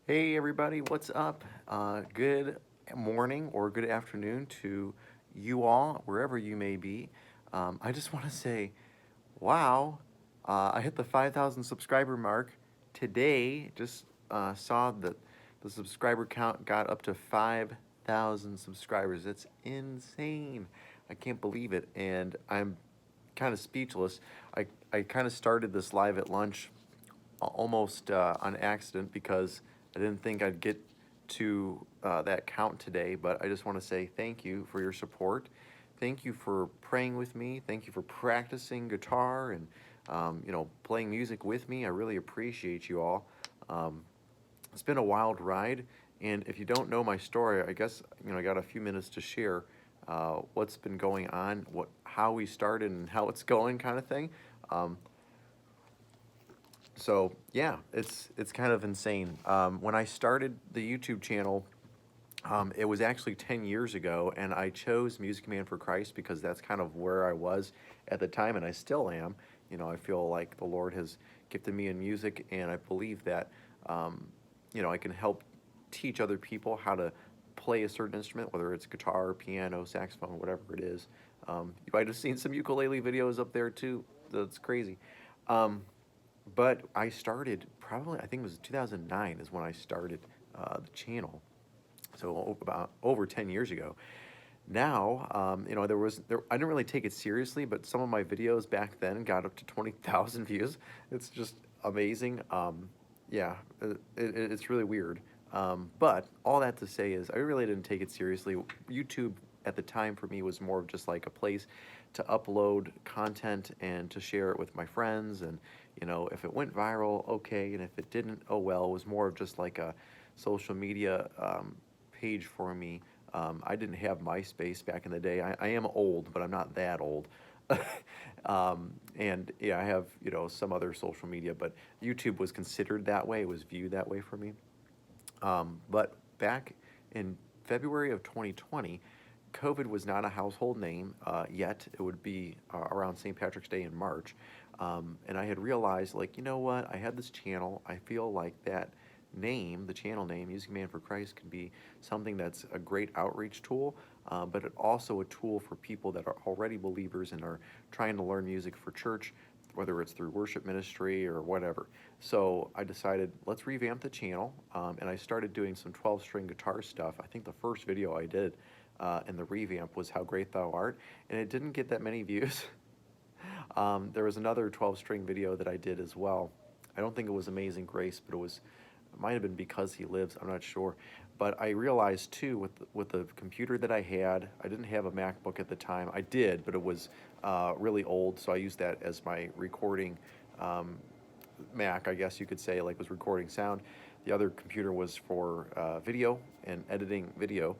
Hey everybody, what's up? Good morning or good afternoon to you all, wherever you may be. I just want to say, wow, I hit the 5,000 subscriber mark today. Just saw that the subscriber count got up to 5,000 subscribers. It's insane. I can't believe it, and I'm kind of speechless. I kind of started this live at lunch almost on accident because I didn't think I'd get to that count today, but I just want to say thank you for your support. Thank you for praying with me. Thank you for practicing guitar and playing music with me. I really appreciate you all. Um, it's been a wild ride, and if you don't know my story, I guess I got a few minutes to share what's been going on, how we started, and how it's going, kind of thing. Um, so yeah, it's kind of insane. When I started the YouTube channel, it was actually 10 years ago, and I chose Music Man for Christ because that's kind of where I was at the time, and I still am. I feel like the Lord has gifted me in music, and I believe that I can help teach other people how to play a certain instrument, whether it's guitar, piano, saxophone, whatever it is. You might have seen some ukulele videos up there too. That's crazy. Um, but I started probably, I think it was 2009 is when I started the channel. So about over 10 years ago. Now, I didn't really take it seriously, but some of my videos back then got up to 20,000 views. It's just amazing. Yeah, it's really weird. But all that to say is, I really didn't take it seriously. YouTube at the time for me was more of just like a place to upload content and to share it with my friends. And, if it went viral, okay. And if it didn't, oh well. It was more of just like a social media page for me. I didn't have MySpace back in the day. I am old, but I'm not that old. And yeah, I have, some other social media, but YouTube was considered that way. It was viewed that way for me. But back in February of 2020, COVID was not a household name yet. It would be around St. Patrick's Day in March. And I had realized, like, you know what? I had this channel. I feel like that name, the channel name, Music Man for Christ, can be something that's a great outreach tool, but it also a tool for people that are already believers and are trying to learn music for church, whether it's through worship ministry or whatever. So I decided, let's revamp the channel, and I started doing some 12-string guitar stuff. I think the first video I did in the revamp was How Great Thou Art, and it didn't get that many views. There was another 12-string video that I did as well. I don't think it was Amazing Grace, but it might have been Because He Lives, I'm not sure. But I realized too, with the computer that I had, I didn't have a MacBook at the time. I did, but it was really old, so I used that as my recording um, Mac, I guess you could say, like was recording sound. The other computer was for video and editing video.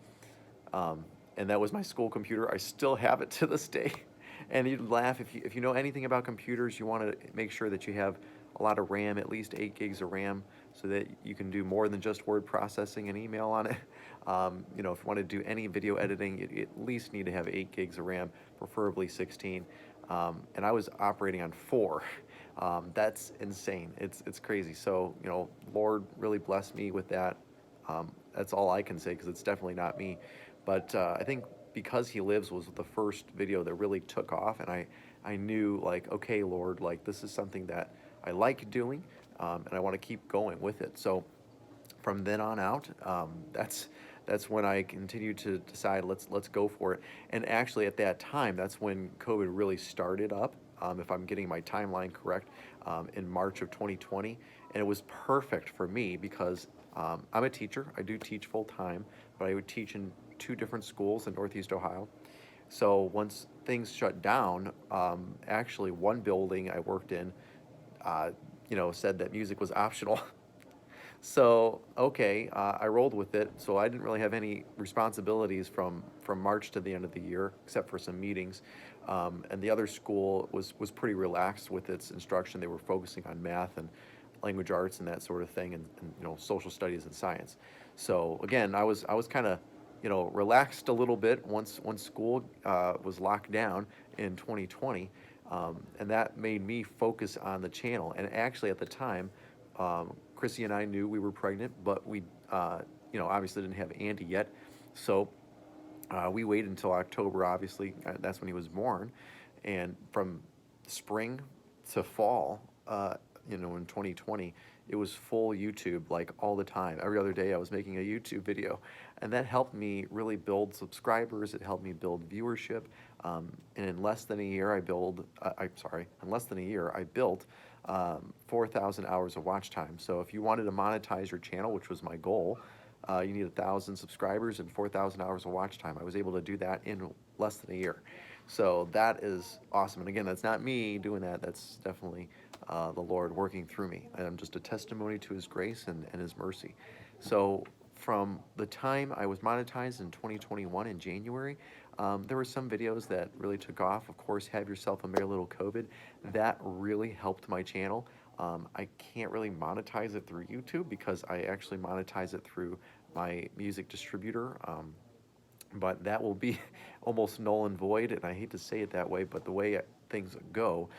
Um, and that was my school computer. I still have it to this day. And you'd laugh if you know anything about computers. You want to make sure that you have a lot of RAM, at least 8 gigs of RAM, so that you can do more than just word processing and email on it. If you want to do any video editing, you at least need to have 8 gigs of RAM, preferably 16. And I was operating on 4. That's insane. It's crazy. So Lord really blessed me with that. That's all I can say because it's definitely not me. But I think Because He Lives was the first video that really took off, and I knew, like, okay, Lord, like, this is something that I like doing, and I want to keep going with it. So from then on out, that's when I continued to decide, let's go for it. And actually, at that time, that's when COVID really started up. If I'm getting my timeline correct, in March of 2020, and it was perfect for me because I'm a teacher. I do teach full time, but I would teach in 2 different schools in Northeast Ohio. So once things shut down, actually one building I worked in, uh, said that music was optional. So okay, I rolled with it. So I didn't really have any responsibilities from March to the end of the year, except for some meetings. And the other school was pretty relaxed with its instruction. They were focusing on math and language arts and that sort of thing, and social studies and science. So again, I was kind of relaxed a little bit once school was locked down in 2020, and that made me focus on the channel. And actually, at the time, Chrissy and I knew we were pregnant, but we, obviously didn't have Andy yet. So we waited until October, obviously. That's when he was born. And from spring to fall, in 2020, it was full YouTube, like all the time. Every other day, I was making a YouTube video. And that helped me really build subscribers. It helped me build viewership. And in less than a year, in less than a year, I built 4,000 hours of watch time. So if you wanted to monetize your channel, which was my goal, you need 1,000 subscribers and 4,000 hours of watch time. I was able to do that in less than a year. So that is awesome. And again, that's not me doing that. That's definitely the Lord working through me. And I'm just a testimony to His grace and His mercy. So from the time I was monetized in 2021 in January, there were some videos that really took off. Of course, Have Yourself a Merry Little COVID. That really helped my channel. I can't really monetize it through YouTube because I actually monetize it through my music distributor. But that will be almost null and void, and I hate to say it that way, but the way things go,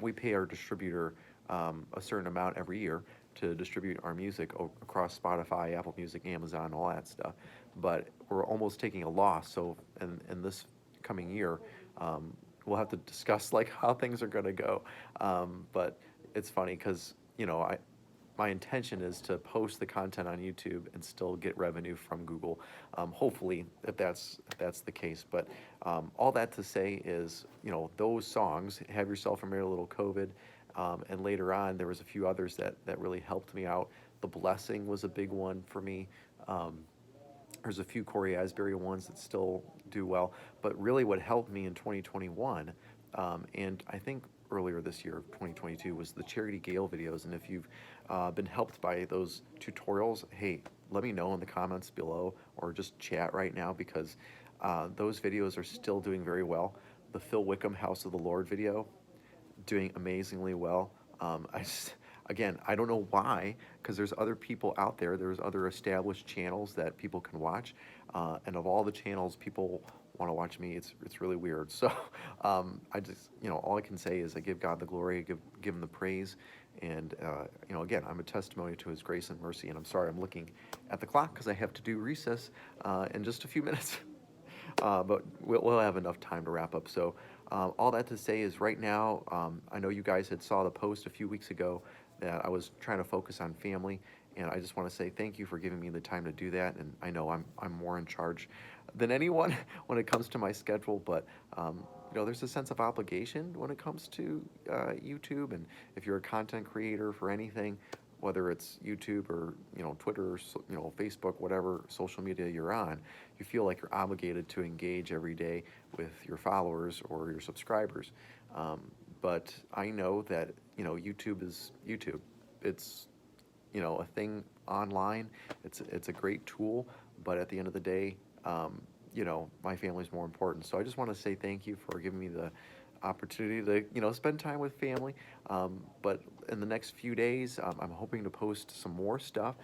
we pay our distributor a certain amount every year to distribute our music across Spotify, Apple Music, Amazon, all that stuff. But we're almost taking a loss, so in this coming year, we'll have to discuss like how things are going to go. But it's funny because my intention is to post the content on YouTube and still get revenue from Google. Hopefully, if that's the case. But all that to say is, those songs, Have Yourself a Merry Little COVID, and later on, there was a few others that really helped me out. The Blessing was a big one for me. There's a few Corey Asbury ones that still do well. But really what helped me in 2021, and I think earlier this year, 2022, was the Charity Gale videos. And if you've been helped by those tutorials, hey, let me know in the comments below or just chat right now, because those videos are still doing very well. The Phil Wickham House of the Lord video, doing amazingly well. Again, I don't know why, because there's other people out there, there's other established channels that people can watch, and of all the channels people want to watch me, it's really weird. So I just, all I can say is I give God the glory, give Him the praise, and again, I'm a testimony to His grace and mercy. And I'm sorry, I'm looking at the clock because I have to do recess in just a few minutes. But we'll have enough time to wrap up. So all that to say is right now, I know you guys had saw the post a few weeks ago that I was trying to focus on family, and I just want to say thank you for giving me the time to do that. And I know I'm more in charge than anyone when it comes to my schedule, but there's a sense of obligation when it comes to YouTube. And if you're a content creator for anything, whether it's YouTube or Twitter or Facebook, whatever social media you're on, you feel like you're obligated to engage every day with your followers or your subscribers. But I know that YouTube is YouTube. It's a thing online. It's a great tool, but at the end of the day, my family's more important. So I just want to say thank you for giving me the opportunity to spend time with family. But in the next few days, I'm hoping to post some more stuff.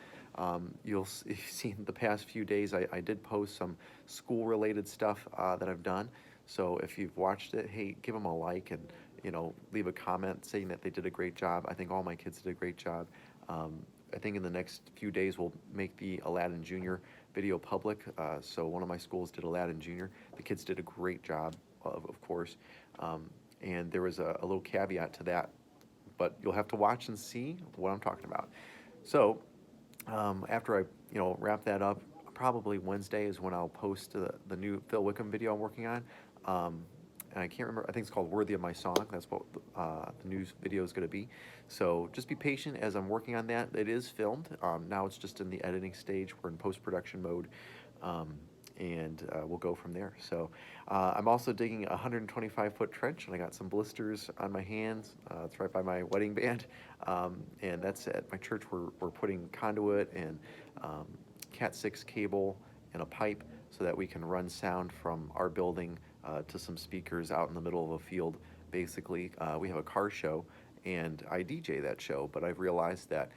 You'll see in the past few days I did post some school related stuff that I've done. So if you've watched it, hey, give them a like and leave a comment saying that they did a great job. I think all my kids did a great job. I think in the next few days we'll make the Aladdin Junior video public. So one of my schools did Aladdin Junior. The kids did a great job, of course. And there was a little caveat to that, but you'll have to watch and see what I'm talking about. So after I wrap that up, probably Wednesday is when I'll post the new Phil Wickham video I'm working on. And I can't remember, I think it's called Worthy of My Song. That's what the new video is going to be. So just be patient as I'm working on that. It is filmed. Now it's just in the editing stage. We're in post-production mode. And we'll go from there. So I'm also digging a 125-foot trench, and I got some blisters on my hands. It's right by my wedding band. And that's at my church. We're putting conduit and Cat 6 cable and a pipe so that we can run sound from our building to some speakers out in the middle of a field. Basically, we have a car show, and I DJ that show, but I've realized that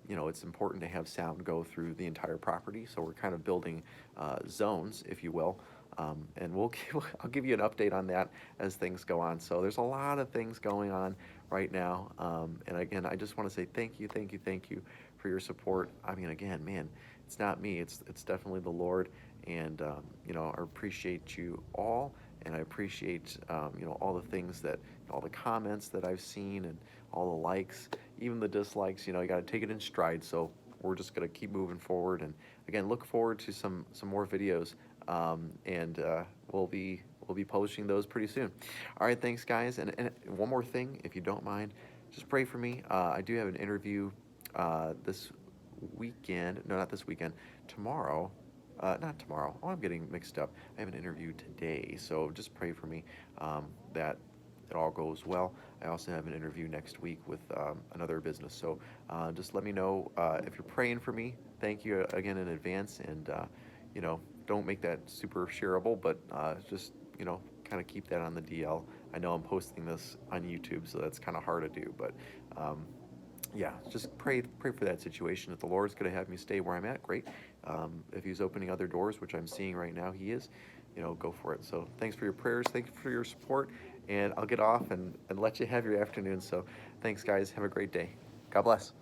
it's important to have sound go through the entire property, so we're kind of building zones, if you will, And I'll give you an update on that as things go on. So there's a lot of things going on right now. And again, I just want to say thank you, thank you, thank you for your support. I mean, again, man, it's not me. It's definitely the Lord. And I appreciate you all, and I appreciate all the things all the comments that I've seen, and all the likes, even the dislikes. You got to take it in stride. So we're just gonna keep moving forward. And again, look forward to some more videos, and we'll be posting those pretty soon. All right, thanks, guys. And one more thing, if you don't mind, just pray for me. I do have an interview this weekend. No, not this weekend. Tomorrow. Not tomorrow. Oh, I'm getting mixed up. I have an interview today, so just pray for me that it all goes well. I also have an interview next week with another business, so just let me know if you're praying for me. Thank you again in advance, and don't make that super shareable, but just kind of keep that on the DL. I know I'm posting this on YouTube, so that's kind of hard to do, but yeah, just pray for that situation. If the Lord's going to have me stay where I'm at, great. If He's opening other doors, which I'm seeing right now, He is, go for it. So thanks for your prayers. Thanks for your support. And I'll get off and let you have your afternoon. So thanks, guys. Have a great day. God bless.